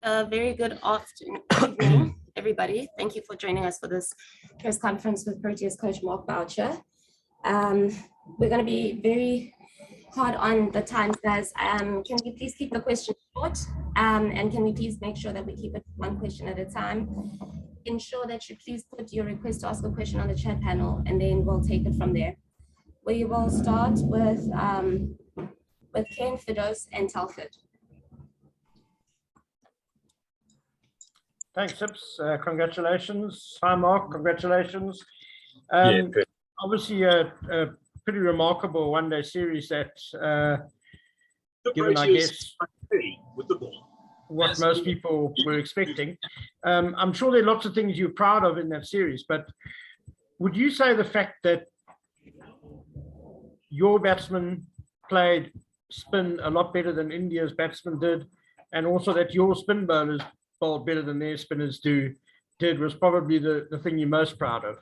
A very good evening, everybody. Thank you for joining us for this press conference with Proteas coach Mark Boucher. We're going to be very hard on the times, guys. Can we please keep the question short? And can we please make sure that we keep it one question at a time? Ensure that you please put your request to ask a question on the chat panel, and then we'll take it from there. We will start with Ken, Fidos, and Telford. Thanks, Sips. Congratulations. Hi, Mark. Congratulations. Obviously, a pretty remarkable one-day series that, given, I guess, with the ball, what most people were expecting. I'm sure there are lots of things you're proud of in that series, but would you say the fact that your batsman played spin a lot better than India's batsman did, and also that your spin bowlers bowled better than their spinners did was probably the thing you're most proud of?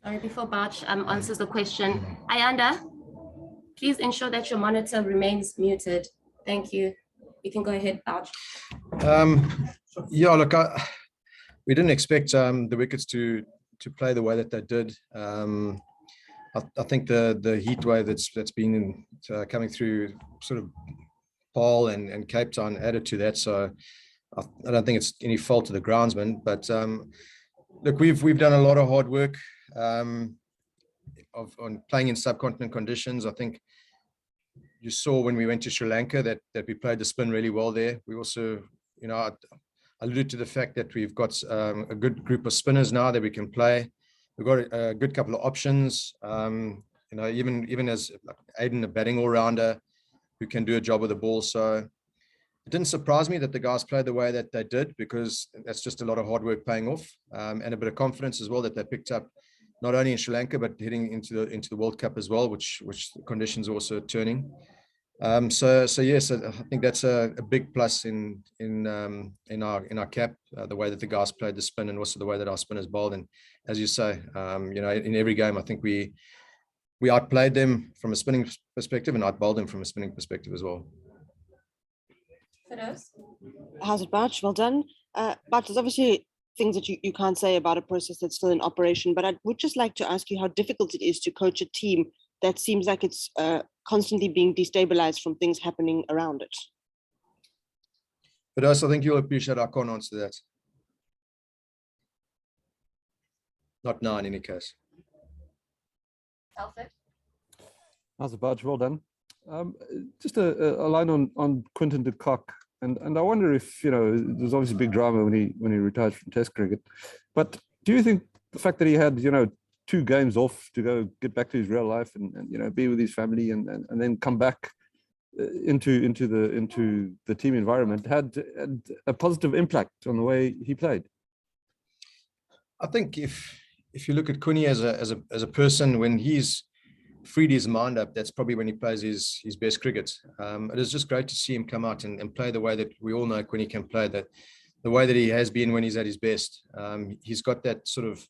Sorry, before Bouch answers the question, Ayanda, please ensure that your monitor remains muted. Thank you. You can go ahead, Bouch. Yeah, look, we didn't expect the wickets to play the way that they did. I think the heat wave that's been coming through sort of Paul and Cape Town added to that. So I don't think it's any fault of the groundsman, but look, we've done a lot of hard work on playing in subcontinent conditions. I think you saw when we went to Sri Lanka that we played the spin really well there. We also, I alluded to the fact that we've got a good group of spinners now that we can play. We've got a good couple of options. Even as Aiden, a batting all-rounder who can do a job with the ball. So it didn't surprise me that the guys played the way that they did, because that's just a lot of hard work paying off, and a bit of confidence as well that they picked up, not only in Sri Lanka but heading into the World Cup as well, which the conditions are also turning. So yes, I think that's a big plus in our cap, the way that the guys played the spin, and also the way that our spinners bowled. And as you say, in every game, I think we outplayed them from a spinning perspective and outbowled them from a spinning perspective as well. How's it, Bouch? Well done. Bouch, there's obviously things that you can't say about a process that's still in operation, but I would just like to ask you how difficult it is to coach a team that seems like it's constantly being destabilized from things happening around it. But also, I think you'll appreciate I can't answer that. Not now, in any case. Telford. How's it, Bouch? Well done. Just a line on Quinton de Kock, and I wonder if there's obviously big drama when he retired from Test cricket, but do you think the fact that he had 2 games off to go get back to his real life and be with his family and then come back into the team environment had a positive impact on the way he played? I think if you look at Quinny as a person, when he's freed his mind up, that's probably when he plays his best cricket. It is just great to see him come out and play the way that we all know Quinny can play, that the way that he has been when he's at his best. He's got that sort of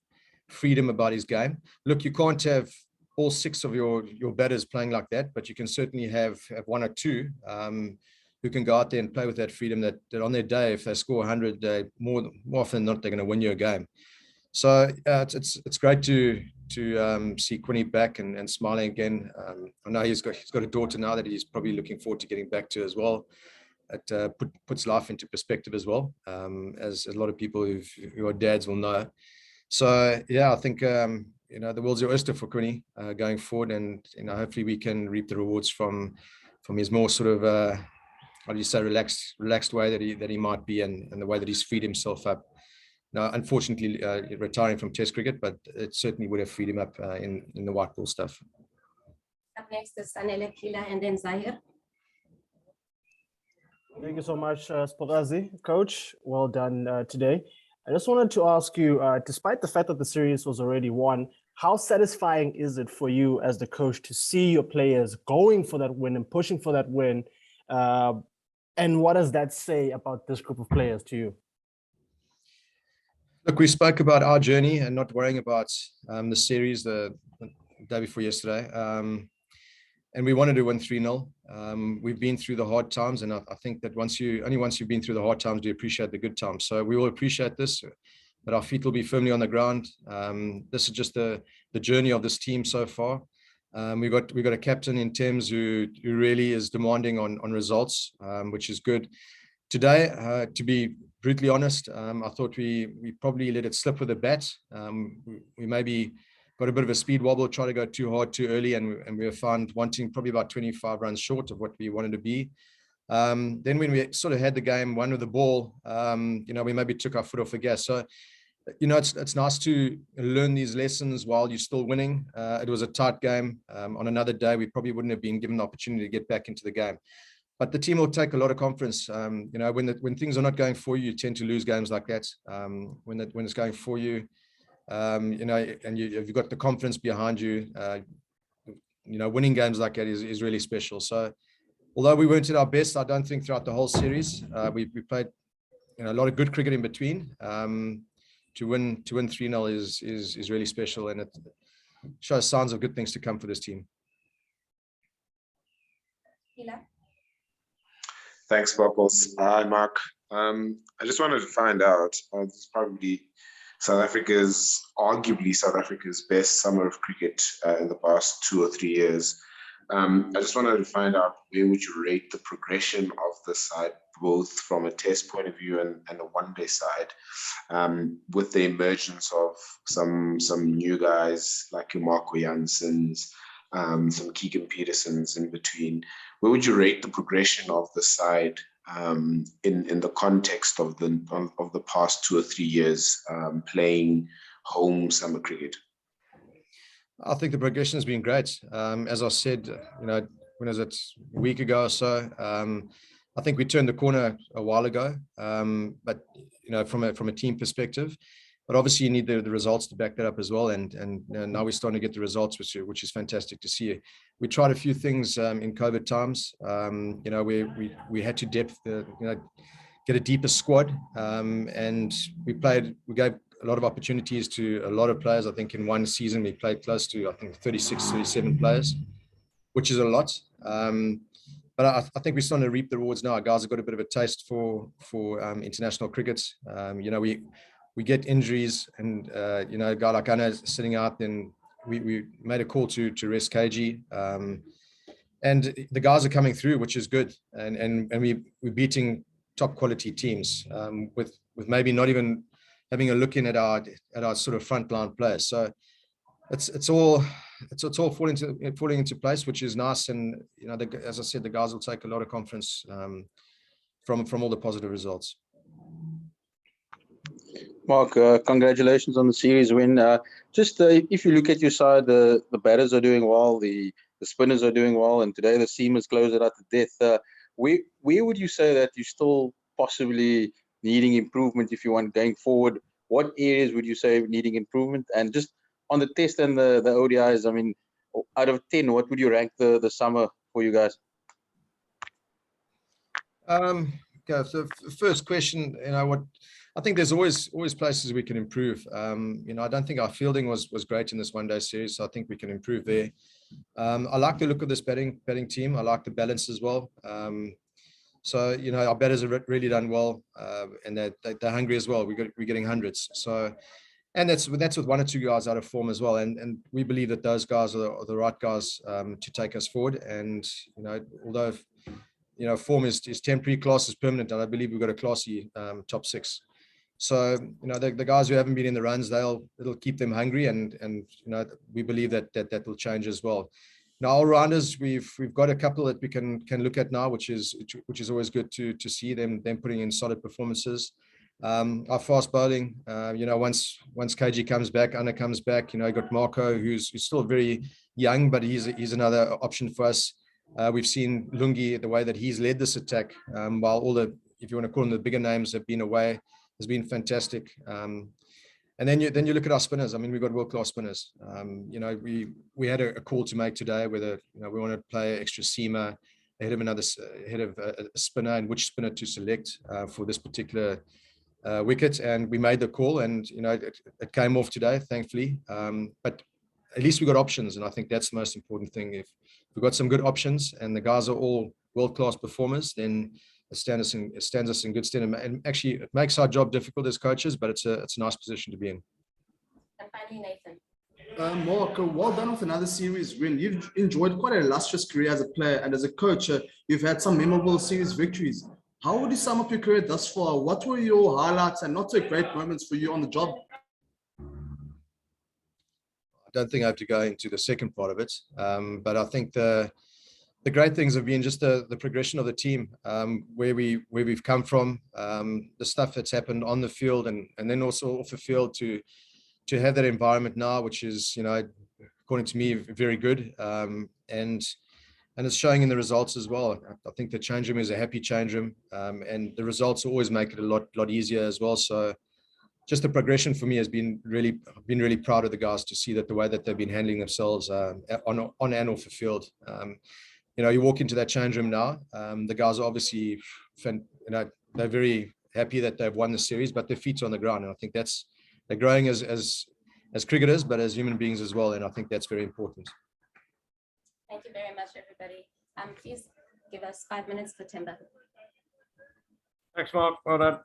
freedom about his game. Look, you can't have all 6 of your batters playing like that, but you can certainly have 1 or 2 who can go out there and play with that freedom, that on their day, if they score 100, more often than not, they're going to win you a game. So it's great to see Quinny back and smiling again. I know he's got a daughter now that he's probably looking forward to getting back to as well. It puts life into perspective as well, as a lot of people who are dads will know. So yeah, I think the world's your oyster for Quinny going forward, and hopefully we can reap the rewards from his more sort of how do you say, relaxed way that he might be, and the way that he's freed himself up. Now, unfortunately, retiring from Test cricket, but it certainly would have freed him up in the white ball stuff. Up next is Sanele Kila and then Zahir. Thank you so much, Sporazi. Coach, well done today. I just wanted to ask you, despite the fact that the series was already won, how satisfying is it for you as the coach to see your players going for that win and pushing for that win? And what does that say about this group of players to you? Look, we spoke about our journey and not worrying about the series the day before yesterday. and we wanted to win 3-0. We've been through the hard times, and I think that once you've been through the hard times, do you appreciate the good times. So we will appreciate this, but our feet will be firmly on the ground. This is just the journey of this team so far. We've got a captain in Thames who really is demanding on results, which is good. Today, to be brutally honest, I thought we probably let it slip with a bat. We maybe got a bit of a speed wobble, try to go too hard too early, and we were found wanting probably about 25 runs short of what we wanted to be. Then when we sort of had the game won with the ball, we maybe took our foot off the gas. So, it's nice to learn these lessons while you're still winning. It was a tight game. On another day, we probably wouldn't have been given the opportunity to get back into the game. But the team will take a lot of confidence. When things are not going for you, you tend to lose games like that. When it's going for you, and you've got the confidence behind you, winning games like that is really special. So, although we weren't at our best, I don't think throughout the whole series, we played a lot of good cricket in between. To win 3-0 is really special, and it shows signs of good things to come for this team. Thanks, Buckles. Hi, Mark. I just wanted to find out, this is probably arguably South Africa's best summer of cricket in the past 2 or 3 years. I just wanted to find out, where would you rate the progression of the side, both from a test point of view and a one-day side, with the emergence of some new guys like your Marco Janssens, some Keegan Petersons in between. Where would you rate the progression of the side in the context of the past 2 or 3 years playing home summer cricket? I think the progression has been great. As I said, when was it, a week ago or so, I think we turned the corner a while ago, but from a team perspective. But obviously, you need the results to back that up as well. And now we're starting to get the results, which is fantastic to see. We tried a few things in COVID times. We had to get a deeper squad, and we gave a lot of opportunities to a lot of players. I think in one season we played close to 36, 37 players, which is a lot. But I think we're starting to reap the rewards now. Our guys have got a bit of a taste for international cricket. We get injuries, and a guy like Anna is sitting out. Then we made a call to rest KG, and the guys are coming through, which is good. And we're beating top quality teams with maybe not even having a look in at our sort of frontline players. So it's all falling into place, which is nice. And as I said, the guys will take a lot of confidence from all the positive results. Mark, congratulations on the series win. If you look at your side, the batters are doing well, the spinners are doing well, and today the seamers closed it out to death. Where would you say that you're still possibly needing improvement if you want going forward? What areas would you say needing improvement? And just on the test and the ODIs, I mean, out of 10, what would you rank the summer for you guys? Okay, so first question, I think there's always places we can improve. I don't think our fielding was great in this one-day series, so I think we can improve there. I like the look of this batting team. I like the balance as well. So our batters have really done well, and they're hungry as well. We're getting hundreds. So, and that's with 1 or 2 guys out of form as well. And we believe that those guys are the right guys to take us forward. And although form is temporary, class is permanent, and I believe we've got a classy top 6. So the guys who haven't been in the runs, it'll keep them hungry, and we believe that will change as well. Now, all rounders, we've got a couple that we can look at now, which is always good to see them putting in solid performances. Our fast bowling, once KG comes back, Anna comes back, you got Marco, who's still very young, but he's another option for us. We've seen Lungi, the way that he's led this attack, while all the, if you want to call them the bigger names, have been away, has been fantastic. And then you look at our spinners. I mean, we've got world-class spinners. We had a call to make today whether we want to play extra seamer ahead of a spinner, and which spinner to select for this particular wicket. And we made the call, and it came off today, thankfully. But at least we got options, and I think that's the most important thing. we've got some good options and the guys are all world-class performers, then it stands us in good stead. And actually, it makes our job difficult as coaches, but it's a nice position to be in. And finally, Nathan. Mark, well done with another series win. You've enjoyed quite an illustrious career as a player, and as a coach, you've had some memorable series victories. How would you sum up your career thus far? What were your highlights and not so great moments for you on the job? I don't think I have to go into the second part of it, but I think the great things have been just the progression of the team, where we've come from, the stuff that's happened on the field, and then also off the field to have that environment now, which is, according to me, very good, and it's showing in the results as well. I think the change room is a happy change room, and the results always make it a lot easier as well. So just the progression for me has been really proud of the guys to see that the way that they've been handling themselves on and off the field. You walk into that change room now, the guys are obviously, they're very happy that they've won the series, but their feet's on the ground, and I think they're growing as cricketers, but as human beings as well, and I think that's very important. Thank you very much, everybody. Please give us 5 minutes for Timber. Thanks, Mark. Well done.